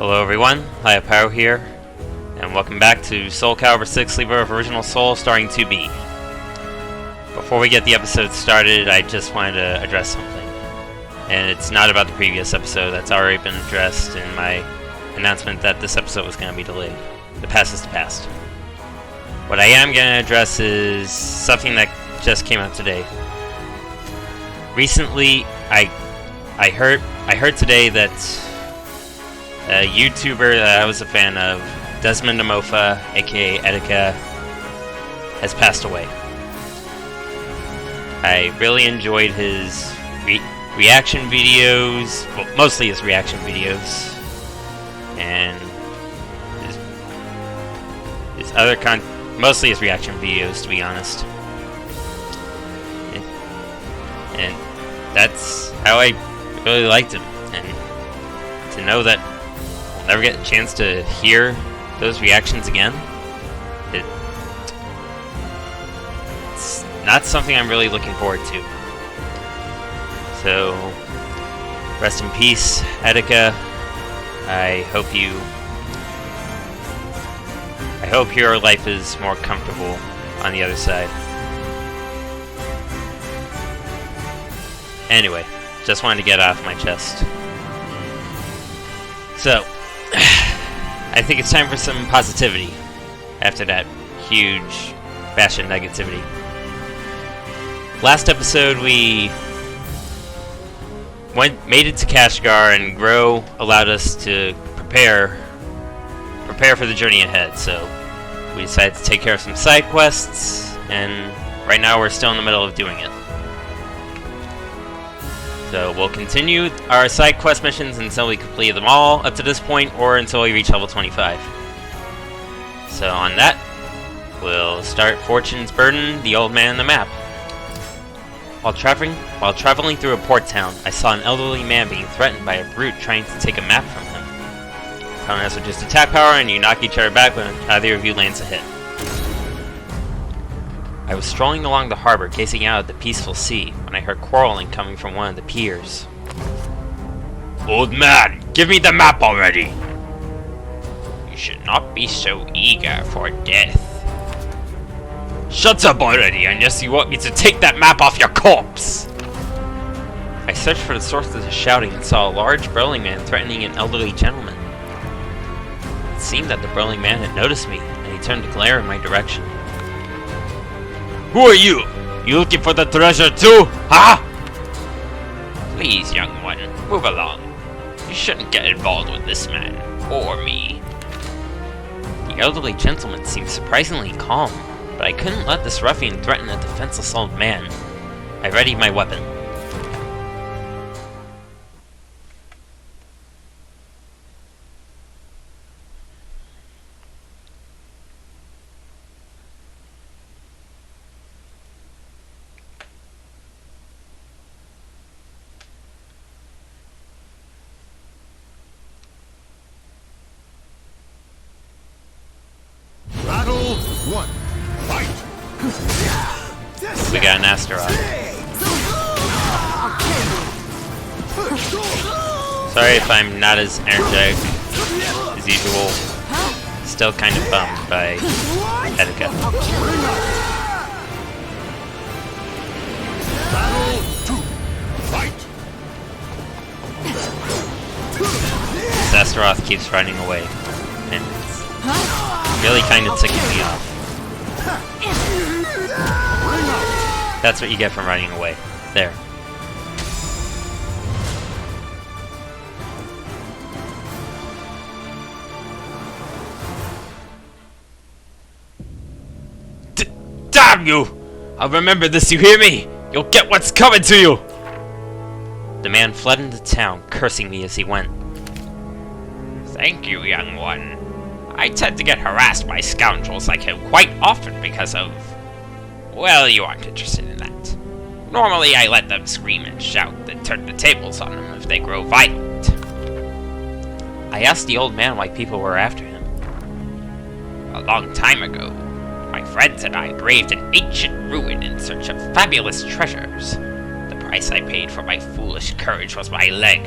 Hello everyone, Pyro here, and welcome back to Soul Calibur 6 Libra of Original Soul starring 2B. Before we get the episode started, I just wanted to address something. And it's not about the previous episode, that's already been addressed in my announcement that this episode was going to be delayed. The past is the past. What I am going to address is something that just came out today. Recently, I heard today that a YouTuber that I was a fan of, Desmond Amofah, aka Etika, has passed away. I really enjoyed his reaction videos, well, mostly his reaction videos, and his other mostly his reaction videos, to be honest. And that's how I really liked him, and to know that I'll never get a chance to hear those reactions again, it's not something I'm really looking forward to. So, rest in peace, Etika. I hope your life is more comfortable on the other side. Anyway, just wanted to get off my chest. So, I think it's time for some positivity after that huge bash of negativity. Last episode we made it to Kashgar, and Grow allowed us to prepare for the journey ahead. So we decided to take care of some side quests, and right now we're still in the middle of doing it. So we'll continue our side quest missions until we complete them all up to this point, or until we reach level 25. So on that, we'll start Fortune's Burden, the old man on the map. While traveling through a port town, I saw an elderly man being threatened by a brute trying to take a map from him. Opponents will just attack power, and you knock each other back when either of you lands a hit. I was strolling along the harbor, gazing out at the peaceful sea, when I heard quarreling coming from one of the piers. Old man, give me the map already! You should not be so eager for death. Shut up already, unless you want me to take that map off your corpse! I searched for the source of the shouting and saw a large burly man threatening an elderly gentleman. It seemed that the burly man had noticed me, and he turned to glare in my direction. Who are you? You looking for the treasure too, huh? Please, young one, move along. You shouldn't get involved with this man, or me. The elderly gentleman seemed surprisingly calm, but I couldn't let this ruffian threaten a defenseless old man. I readied my weapon. One, fight! We got an asteroid. Sorry if I'm not as energetic as usual. Still kind of bummed by Etika. Battle 2, fight! This Astaroth keeps running away, and it's really kind of ticking me off. That's what you get from running away. There. Damn you! I'll remember this, you hear me? You'll get what's coming to you! The man fled into town, cursing me as he went. Thank you, young one. I tend to get harassed by scoundrels like him quite often because of... Well, you aren't interested in that. Normally I let them scream and shout, then turn the tables on them if they grow violent. I asked the old man why people were after him. A long time ago, my friends and I braved an ancient ruin in search of fabulous treasures. The price I paid for my foolish courage was my leg,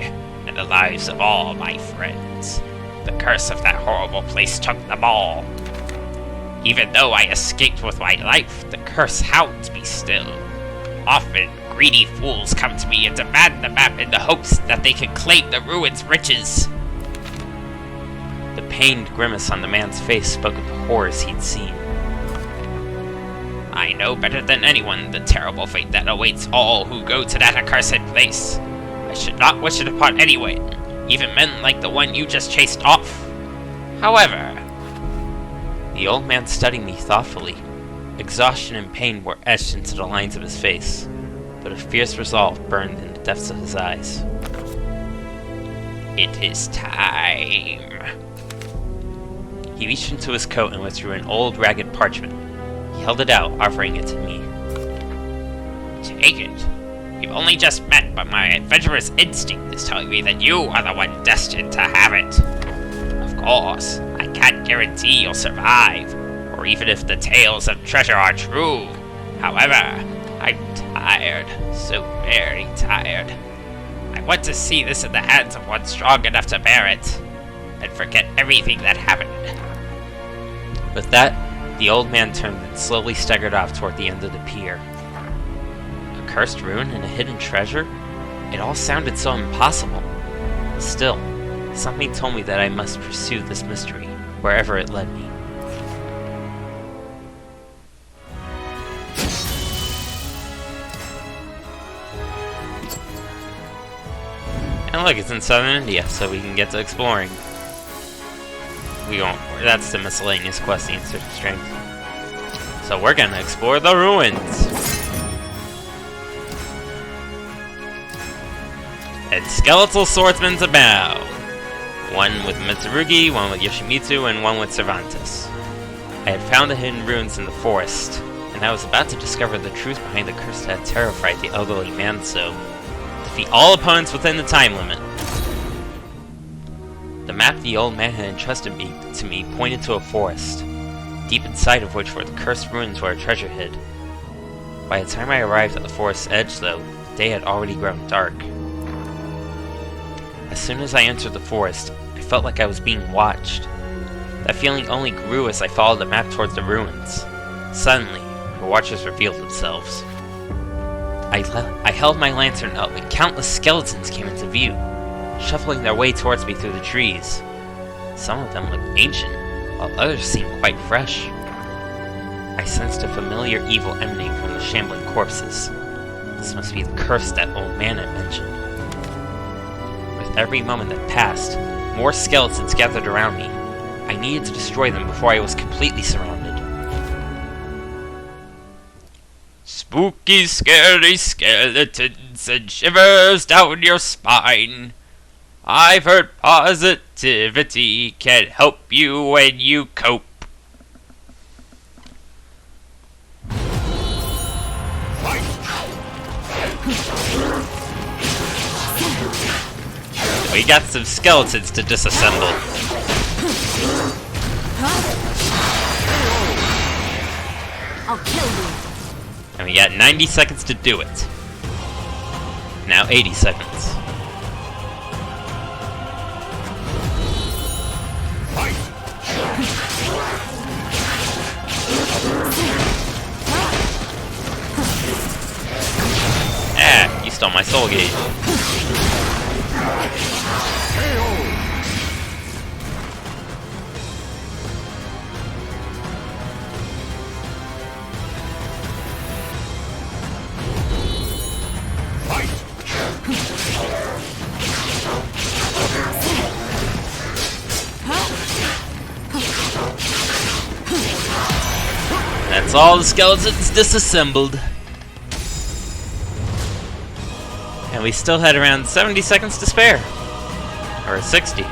and the lives of all my friends. The curse of that horrible place took them all. Even though I escaped with my life, the curse hounds me still. Often, greedy fools come to me and demand the map in the hopes that they can claim the ruins' riches. The pained grimace on the man's face spoke of the horrors he'd seen. I know better than anyone the terrible fate that awaits all who go to that accursed place. I should not wish it upon anyone, even men like the one you just chased off. However... The old man studied me thoughtfully. Exhaustion and pain were etched into the lines of his face, but a fierce resolve burned in the depths of his eyes. It is time. He reached into his coat and withdrew an old ragged parchment. He held it out, offering it to me. Take it. We've only just met, but my adventurous instinct is telling me that you are the one destined to have it. Of course, I can't guarantee you'll survive, or even if the tales of treasure are true. However, I'm tired, so very tired. I want to see this in the hands of one strong enough to bear it, and forget everything that happened. With that, the old man turned and slowly staggered off toward the end of the pier. A cursed ruin and a hidden treasure? It all sounded so impossible. Still, something told me that I must pursue this mystery, wherever it led me. And look, it's in southern India, so we can get to exploring. We won't. That's the miscellaneous quest, the insert strength. So we're gonna explore the ruins. And skeletal swordsmen abound. One with Mitsurugi, one with Yoshimitsu, and one with Cervantes. I had found the hidden ruins in the forest, and I was about to discover the truth behind the curse that had terrified the elderly man so. Defeat all opponents within the time limit. The map the old man had entrusted to me pointed to a forest, deep inside of which were the cursed ruins where a treasure hid. By the time I arrived at the forest's edge, though, the day had already grown dark. As soon as I entered the forest, I felt like I was being watched. That feeling only grew as I followed the map towards the ruins. Suddenly, the watchers revealed themselves. I held my lantern up and countless skeletons came into view, shuffling their way towards me through the trees. Some of them looked ancient, while others seemed quite fresh. I sensed a familiar evil emanating from the shambling corpses. This must be the curse that old man had mentioned. With every moment that passed, more skeletons gathered around me. I needed to destroy them before I was completely surrounded. Spooky, scary skeletons and shivers down your spine. I've heard positivity can help you when you cope. We got some skeletons to disassemble. I'll kill you. And we got 90 seconds to do it. Now 80 seconds. Ah, you stole my soul gauge. That's all the skeletons disassembled. And we still had around 70 seconds to spare. Or 60.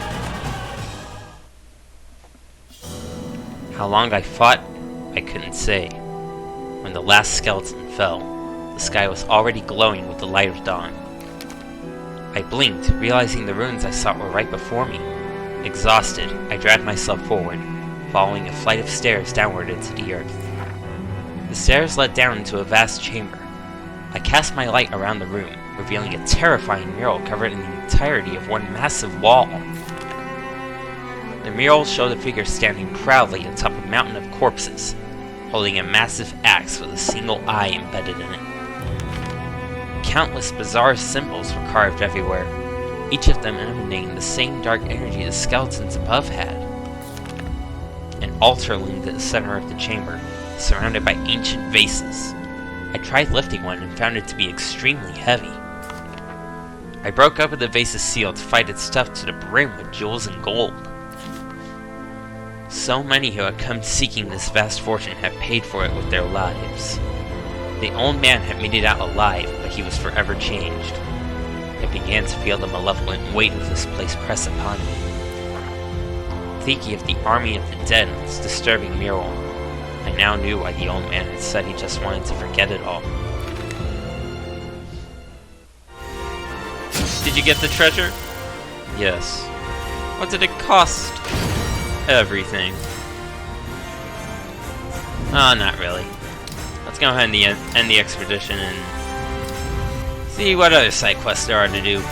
How long I fought, I couldn't say. When the last skeleton fell, the sky was already glowing with the light of dawn. I blinked, realizing the ruins I sought were right before me. Exhausted, I dragged myself forward, following a flight of stairs downward into the earth. The stairs led down into a vast chamber. I cast my light around the room, revealing a terrifying mural covered in the entirety of one massive wall. The mural showed a figure standing proudly atop a mountain of corpses, holding a massive axe with a single eye embedded in it. Countless bizarre symbols were carved everywhere, each of them emanating the same dark energy the skeletons above had. An altar loomed at the center of the chamber, surrounded by ancient vases. I tried lifting one and found it to be extremely heavy. I broke open the vase's seal to find it stuffed to the brim with jewels and gold. So many who had come seeking this vast fortune had paid for it with their lives. The old man had made it out alive, but he was forever changed. I began to feel the malevolent weight of this place press upon me. Thinking of the army of the dead and this disturbing mural, I now knew why the old man had said he just wanted to forget it all. Did you get the treasure? Yes. What did it cost? Everything. Oh, not really. Let's go ahead and end the expedition and see what other side quests there are to do.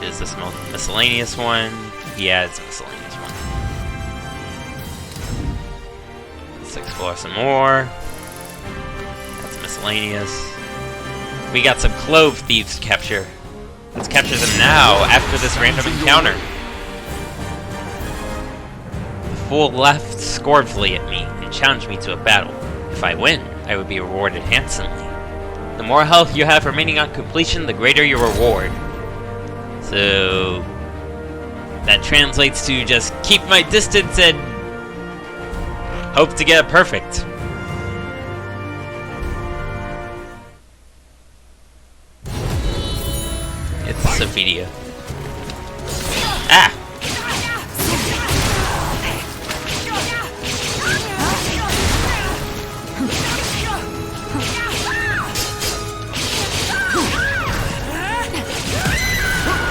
Is this miscellaneous one? Yeah, it's a miscellaneous one. Let's explore some more. That's miscellaneous. We got some clove thieves to capture. Let's capture them now, after this random encounter. The fool laughed scornfully at me and challenged me to a battle. If I win, I would be rewarded handsomely. The more health you have remaining on completion, the greater your reward. So that translates to just keep my distance and hope to get it perfect. It's Sophia. Ah!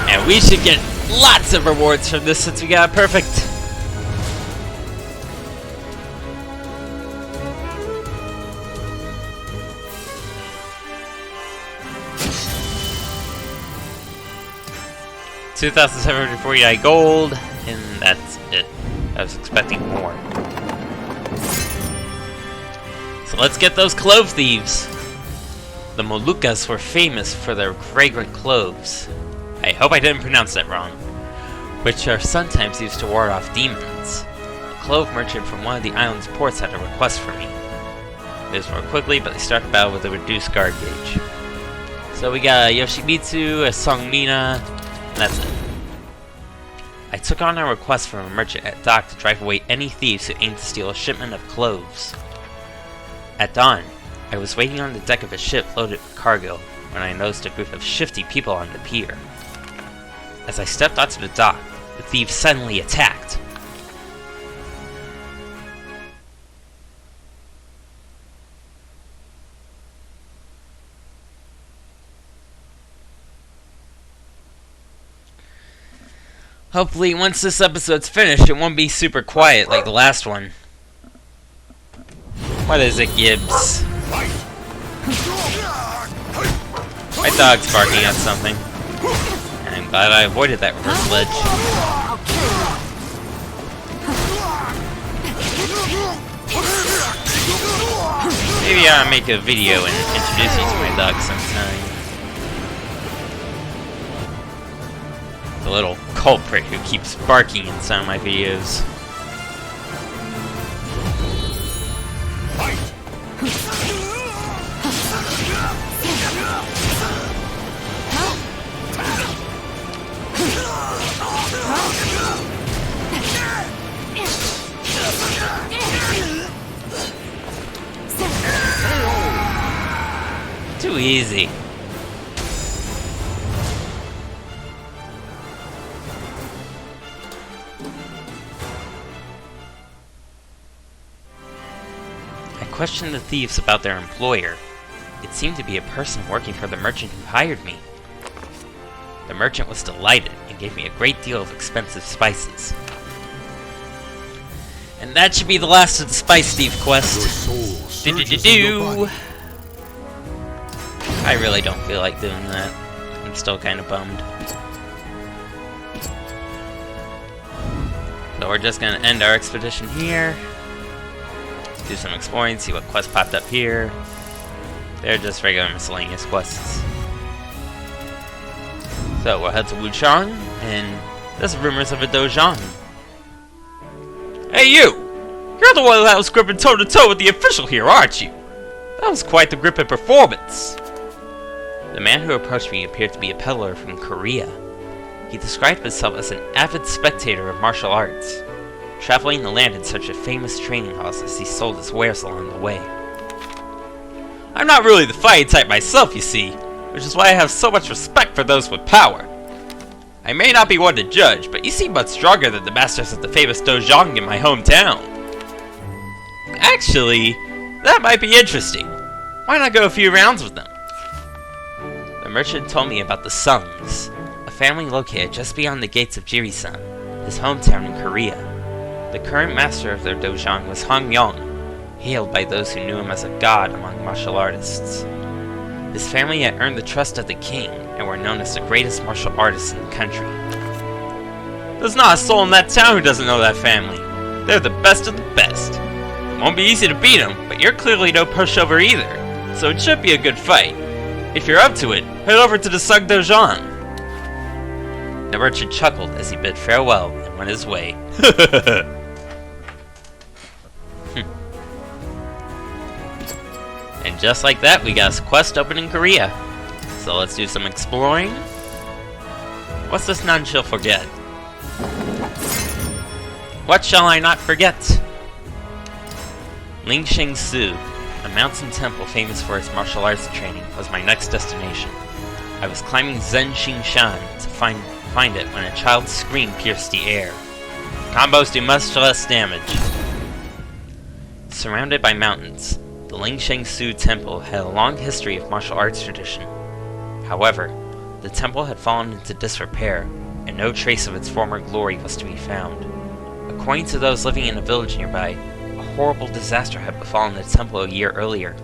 And we should get lots of rewards from this since we got it perfect. $2,749 gold, and that's it. I was expecting more. So let's get those clove thieves. The Moluccas were famous for their fragrant cloves. I hope I didn't pronounce that wrong. Which are sometimes used to ward off demons. A clove merchant from one of the island's ports had a request for me. It was more quickly, but they start the battle with a reduced guard gauge. So we got a Yoshimitsu, a Songmina, and that's it. I took on a request from a merchant at dock to drive away any thieves who aimed to steal a shipment of cloves. At dawn, I was waiting on the deck of a ship loaded with cargo when I noticed a group of shifty people on the pier. As I stepped onto the dock, the thieves suddenly attacked. Hopefully, once this episode's finished, it won't be super quiet like the last one. What is it, Gibbs? My dog's barking at something. I'm glad I avoided that reverse ledge. Maybe I'll make a video and introduce you to my dog sometime. The little culprit who keeps barking in some of my videos. Too easy. I questioned the thieves about their employer. It seemed to be a person working for the merchant who hired me. The merchant was delighted and gave me a great deal of expensive spices. And that should be the last of the Spice Thief quest. Do-do-do-do! I really don't feel like doing that. I'm still kind of bummed. So we're just gonna end our expedition here. Do some exploring, see what quest popped up here. They're just regular miscellaneous quests. So we'll head to Wuchang, and there's rumors of a Dojang. Hey you! You're the one that was gripping toe-to-toe with the official here, aren't you? That was quite the gripping performance. The man who approached me appeared to be a peddler from Korea. He described himself as an avid spectator of martial arts, traveling the land in search of famous training halls as he sold his wares along the way. I'm not really the fighting type myself, you see, which is why I have so much respect for those with power. I may not be one to judge, but you seem much stronger than the masters of the famous Dojang in my hometown. Actually, that might be interesting. Why not go a few rounds with them? The merchant told me about the Sungs, a family located just beyond the gates of Jirisan, his hometown in Korea. The current master of their Dojang was Han Yong, hailed by those who knew him as a god among martial artists. His family had earned the trust of the king and were known as the greatest martial artists in the country. There's not a soul in that town who doesn't know that family. They're the best of the best. It won't be easy to beat them, but you're clearly no pushover either, so it should be a good fight. If you're up to it, head over to the Sung Dojang. The merchant chuckled as he bid farewell and went his way. And just like that, we got a quest open in Korea. So let's do some exploring. What's this none shall forget? What shall I not forget? Lingsheng Su, a mountain temple famous for its martial arts training, was my next destination. I was climbing Zhenxing Shan to find it when a child's scream pierced the air. Combos do much less damage. Surrounded by mountains, the Lingsheng Su Temple had a long history of martial arts tradition. However, the temple had fallen into disrepair, and no trace of its former glory was to be found. According to those living in a village nearby, a horrible disaster had befallen the temple a year earlier.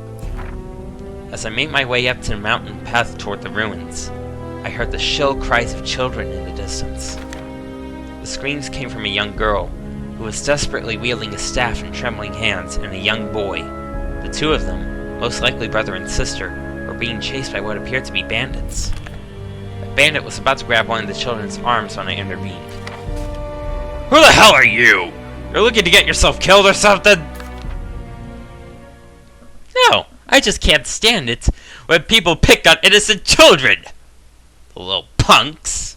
As I made my way up to the mountain path toward the ruins, I heard the shrill cries of children in the distance. The screams came from a young girl, who was desperately wielding a staff in trembling hands, and a young boy. The two of them, most likely brother and sister, were being chased by what appeared to be bandits. A bandit was about to grab one of the children's arms when I intervened. Who the hell are you? You're looking to get yourself killed or something? No, I just can't stand it when people pick on innocent children. The little punks.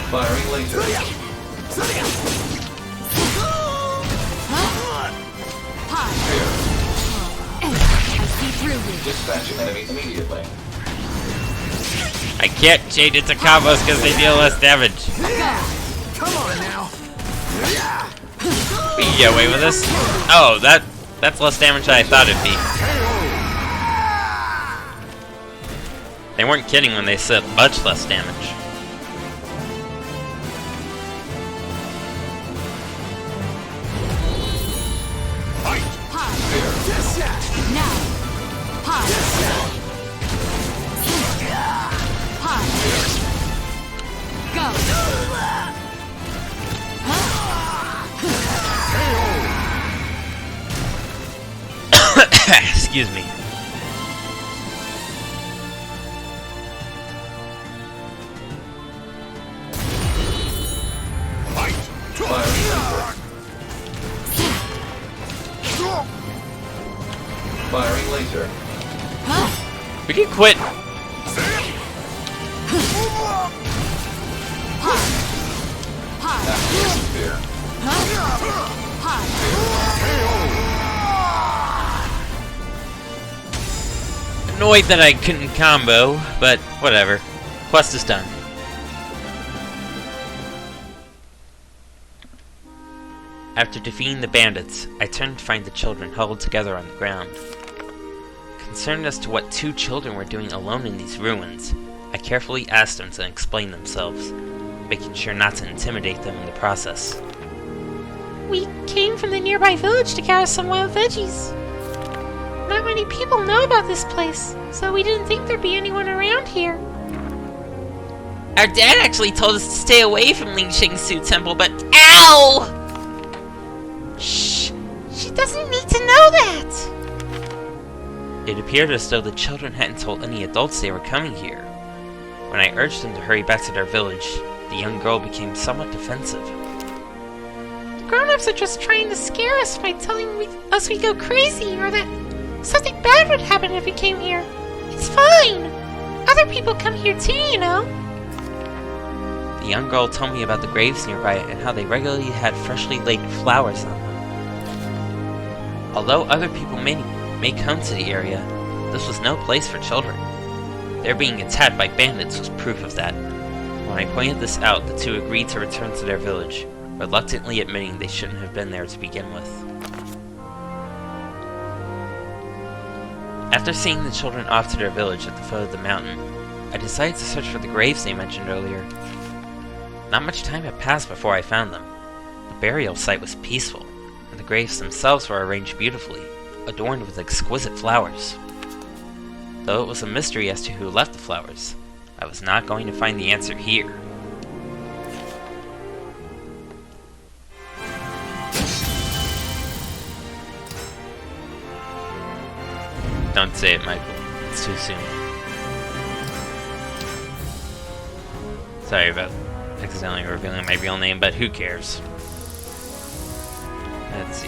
Firing laser. Dispatching enemy immediately. I can't change it to combos because they deal less damage. Come on now. We can get away with this. Oh, that's less damage than I thought it'd be. They weren't kidding when they said much less damage. Excuse me. Firing laser. We can quit. Spear. Annoyed that I couldn't combo, but whatever. Quest is done. After defeating the bandits, I turned to find the children huddled together on the ground. Concerned as to what two children were doing alone in these ruins, I carefully asked them to explain themselves, making sure not to intimidate them in the process. We came from the nearby village to gather some wild veggies. Not many people know about this place, so we didn't think there'd be anyone around here. Our dad actually told us to stay away from Ling Shengsu Temple, but ow! Shh! She doesn't need to know that! It appeared as though the children hadn't told any adults they were coming here. When I urged them to hurry back to their village, the young girl became somewhat defensive. The grown-ups are just trying to scare us by telling us we go crazy, or that something bad would happen if we came here. It's fine! Other people come here too, you know. The young girl told me about the graves nearby and how they regularly had freshly laid flowers on them. Although other people may come to the area, this was no place for children. Their being attacked by bandits was proof of that. When I pointed this out, the two agreed to return to their village, reluctantly admitting they shouldn't have been there to begin with. After seeing the children off to their village at the foot of the mountain, I decided to search for the graves they mentioned earlier. Not much time had passed before I found them. The burial site was peaceful, and the graves themselves were arranged beautifully, adorned with exquisite flowers. Though it was a mystery as to who left the flowers, I was not going to find the answer here. Don't say it, Michael. It's too soon. Sorry about accidentally revealing my real name, but who cares? Let's see.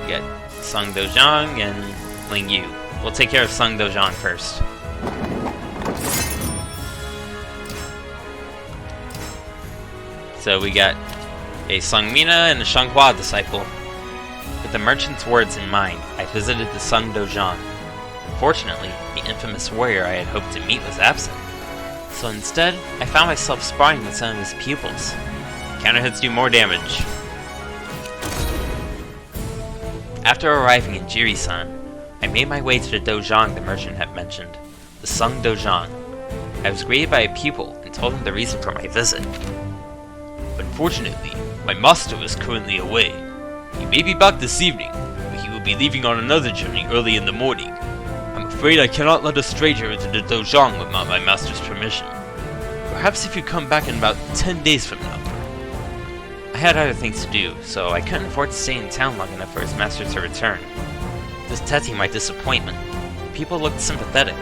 We got Sung Dojang and Ling Yu. We'll take care of Sung Dojang first. So we got a Sung Mina and a Shanghua disciple. With the merchant's words in mind, I visited the Sung Dojang. Unfortunately, the infamous warrior I had hoped to meet was absent. So instead, I found myself sparring with some of his pupils. Counter hits do more damage. After arriving in Jiri-san, I made my way to the dojang the merchant had mentioned, the Sung Dojang. I was greeted by a pupil and told him the reason for my visit. Unfortunately, my master is currently away. He may be back this evening, but he will be leaving on another journey early in the morning. I'm afraid I cannot let a stranger into the dojang without my master's permission. Perhaps if you come back in about 10 days from now. I had other things to do, so I couldn't afford to stay in town long enough for his master to return. This tetting my disappointment. People looked sympathetic.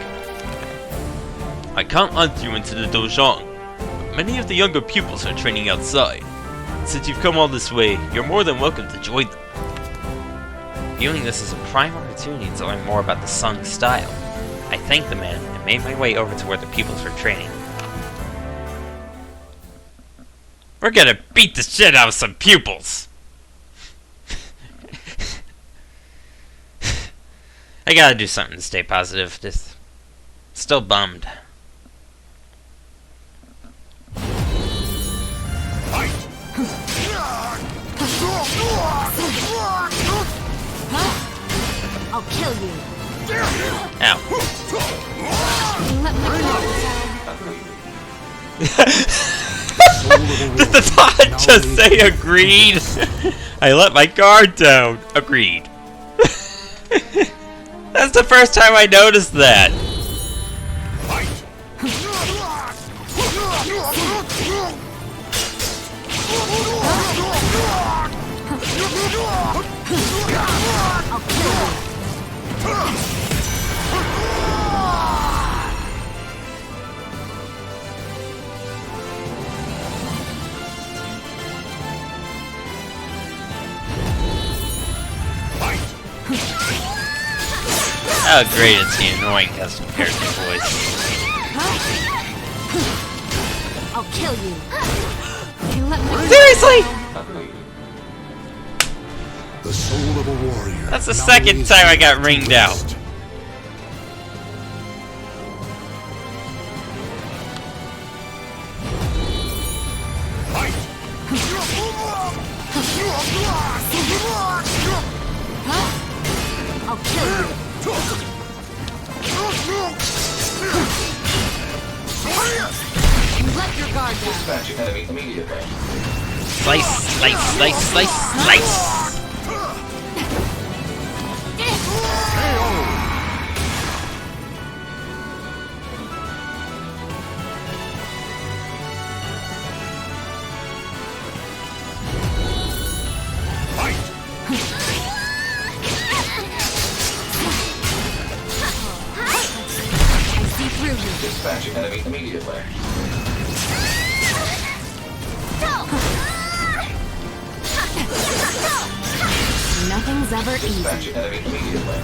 I can't let you into the dojang, but many of the younger pupils are training outside. Since you've come all this way, you're more than welcome to join them. Viewing this as a prime opportunity to learn more about the Sung style, I thanked the man and made my way over to where the pupils were training. We're gonna beat the shit out of some pupils! I gotta do something to stay positive. Just still bummed. I'll kill you. Ow. Did the thought just say agreed? I let my guard down. Agreed. That's the first time I noticed that. How great is he annoying as compared to voice. I'll kill you. Seriously? The soul of a warrior. That's the second time I got ringed out. I'll kill you. Let your guard down. Dispatch enemy immediately. Slice, slice, slice, slice, slice! Dispatching enemy immediately. Nothing's ever easy. Dispatching enemy immediately.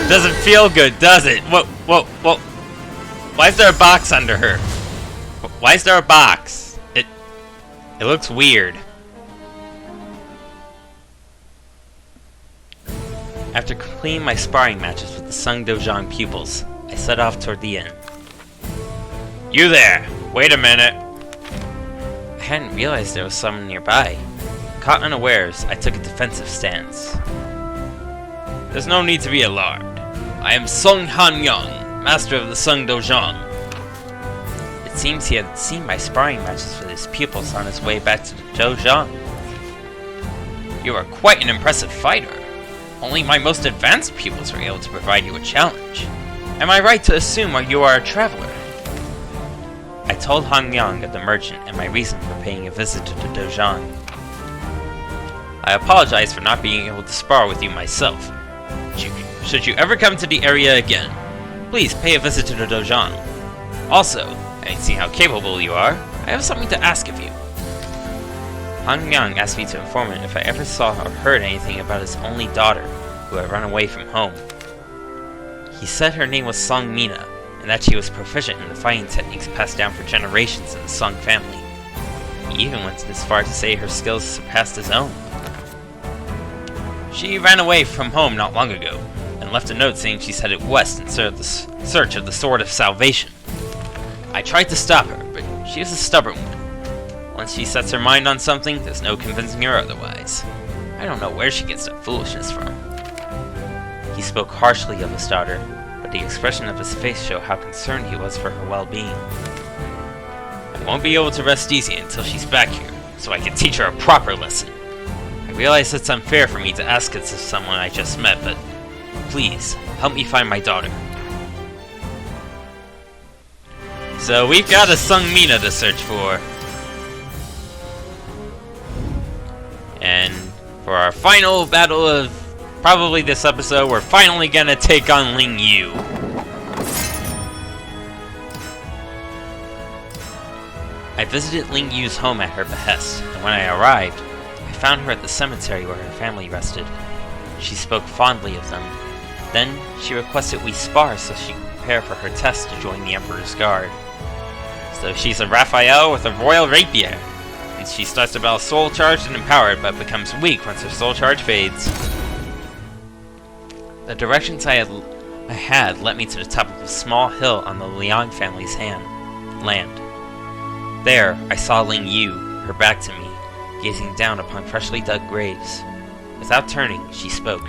Doesn't feel good, does it? Whoa, whoa, whoa. Why is there a box under her? Why is there a box? It looks weird. After completing my sparring matches with the Sung Dojang pupils, I set off toward the inn. You there! Wait a minute! I hadn't realized there was someone nearby. Caught unawares, I took a defensive stance. There's no need to be alarmed. I am Sung Han-young, master of the Sung Dojang. It seems he had seen my sparring matches with his pupils on his way back to the Dojang. You are quite an impressive fighter. Only my most advanced pupils were able to provide you a challenge. Am I right to assume you are a traveler? I told Han Yang of the merchant and my reason for paying a visit to the Dojang. I apologize for not being able to spar with you myself. Should you ever come to the area again, please pay a visit to the Dojang. Also, having seen how capable you are, I have something to ask of you. Han Yang asked me to inform him if I ever saw or heard anything about his only daughter, who had run away from home. He said her name was Song Mina, and that she was proficient in the fighting techniques passed down for generations in the Song family. He even went as far to say her skills surpassed his own. She ran away from home not long ago, and left a note saying she's headed west in search of the Sword of Salvation. I tried to stop her, but she is a stubborn one. Once she sets her mind on something, there's no convincing her otherwise. I don't know where she gets that foolishness from. He spoke harshly of his daughter, but the expression of his face showed how concerned he was for her well-being. I won't be able to rest easy until she's back here, so I can teach her a proper lesson. I realize it's unfair for me to ask this of someone I just met, but please, help me find my daughter. So we've got a Sung Mina to search for. And for our final battle of probably this episode, we're finally gonna take on Ling Yu. I visited Ling Yu's home at her behest, and when I arrived, I found her at the cemetery where her family rested. She spoke fondly of them. Then, she requested we spar so she could prepare for her test to join the Emperor's Guard. So she's a Raphael with a royal rapier. And she starts to battle soul charged and empowered, but becomes weak once her soul charge fades. The directions I had led me to the top of a small hill on the Liang family's land. There, I saw Ling Yu, her back to me, gazing down upon freshly dug graves. Without turning, she spoke.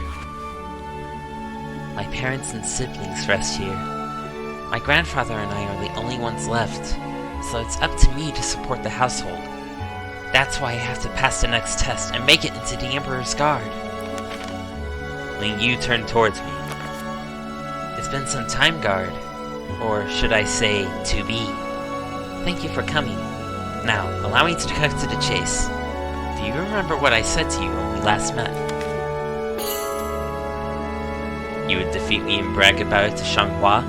My parents and siblings rest here. My grandfather and I are the only ones left, so it's up to me to support the household. That's why I have to pass the next test and make it into the Emperor's Guard. Ling Yu turned towards me. It's been some time, Guard. Or should I say, to be. Thank you for coming. Now, allow me to cut to the chase. Do you remember what I said to you when we last met? You would defeat me and brag about it to Shanghua?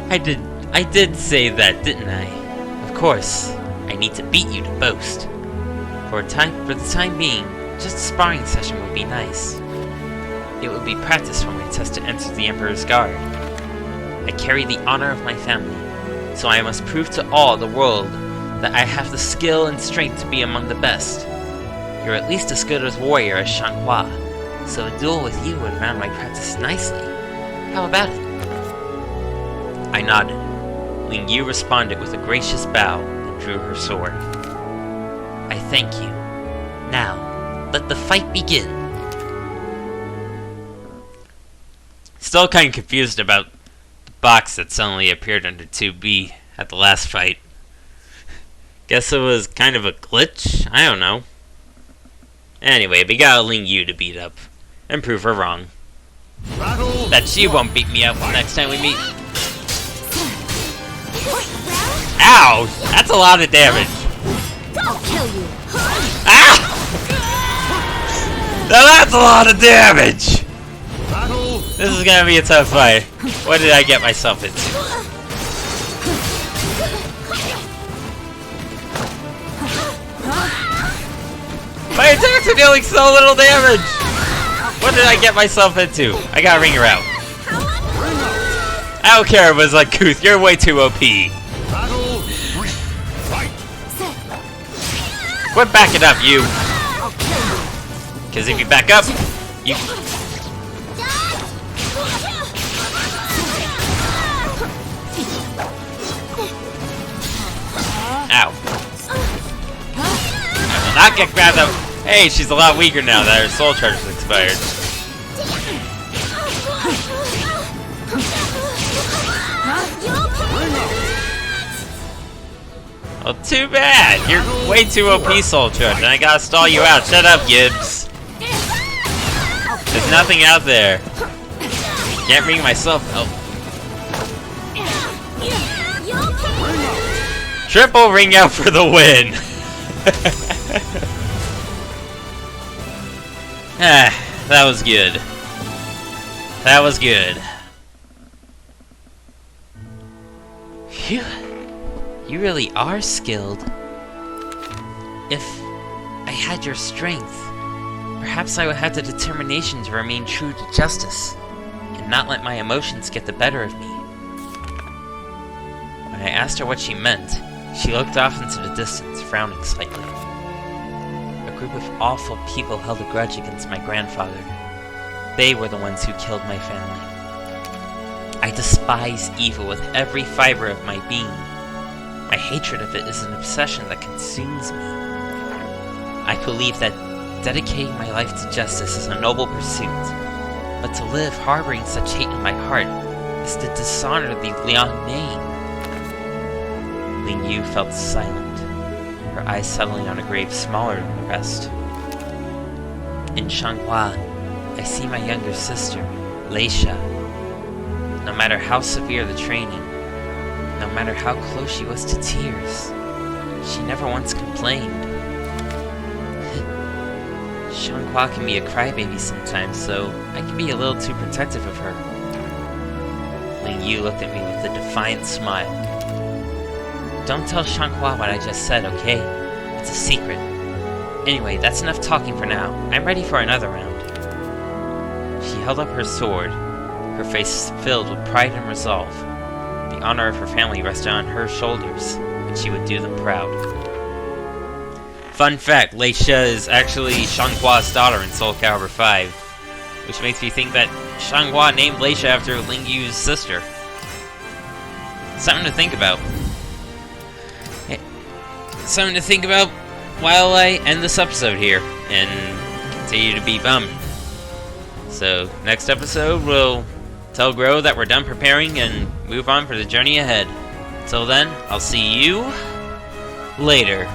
I did say that, didn't I? Of course, I need to beat you to boast. For the time being, just a sparring session would be nice. It would be practice for my test to enter the Emperor's Guard. I carry the honor of my family, so I must prove to all the world that I have the skill and strength to be among the best. You're at least as good a warrior as Shanghua, so a duel with you would round my practice nicely. How about it? I nodded. Ling Yu responded with a gracious bow and drew her sword. I thank you. Now, let the fight begin. Still kind of confused about the box that suddenly appeared under 2B at the last fight. Guess it was kind of a glitch? I don't know. Anyway, we got Ling Yu to beat up and prove her wrong. Battle. That she won't beat me up next time we meet. Ow! That's a lot of damage. I'll kill you. Ah! Now that's a lot of damage! Battle. This is gonna be a tough fight. What did I get myself into? My attacks are dealing so little damage! What did I get myself into? I gotta ring her out. I don't care if it was like Kuth, you're way too OP. Battle. Three. Fight. Quit backing up, you. Because if you back up, you... Ow. I will not get grabbed up. Hey, she's a lot weaker now that her soul charge has expired. Well, too bad. You're way too OP, soul charge, and I gotta stall you out. Shut up, Gibbs. There's nothing out there. Can't ring myself out. Triple ring out for the win. That was good. That was good. Phew. You really are skilled. If I had your strength, perhaps I would have the determination to remain true to justice and not let my emotions get the better of me. When I asked her what she meant, she looked off into the distance, frowning slightly. A group of awful people held a grudge against my grandfather. They were the ones who killed my family. I despise evil with every fiber of my being. My hatred of it is an obsession that consumes me. I believe that dedicating my life to justice is a noble pursuit, but to live harboring such hate in my heart is to dishonor the Liang name. Ling Yu felt silent, her eyes settling on a grave smaller than the rest. In Shanghua, I see my younger sister, Leisha. No matter how severe the training, no matter how close she was to tears, she never once complained. Shanghua can be a crybaby sometimes, so I can be a little too protective of her. Ling Yu looked at me with a defiant smile. Don't tell Shanghua what I just said, okay? It's a secret. Anyway, that's enough talking for now. I'm ready for another round. She held up her sword, her face filled with pride and resolve. The honor of her family rested on her shoulders, and she would do them proud. Fun fact, Leisha is actually Shanghua's daughter in Soul Calibur 5, which makes me think that Shanghua named Leisha after Ling Yu's sister. Something to think about. Something to think about while I end this episode here, and continue to be bummed. So, next episode, we'll tell Gro that we're done preparing and move on for the journey ahead. Until then, I'll see you later.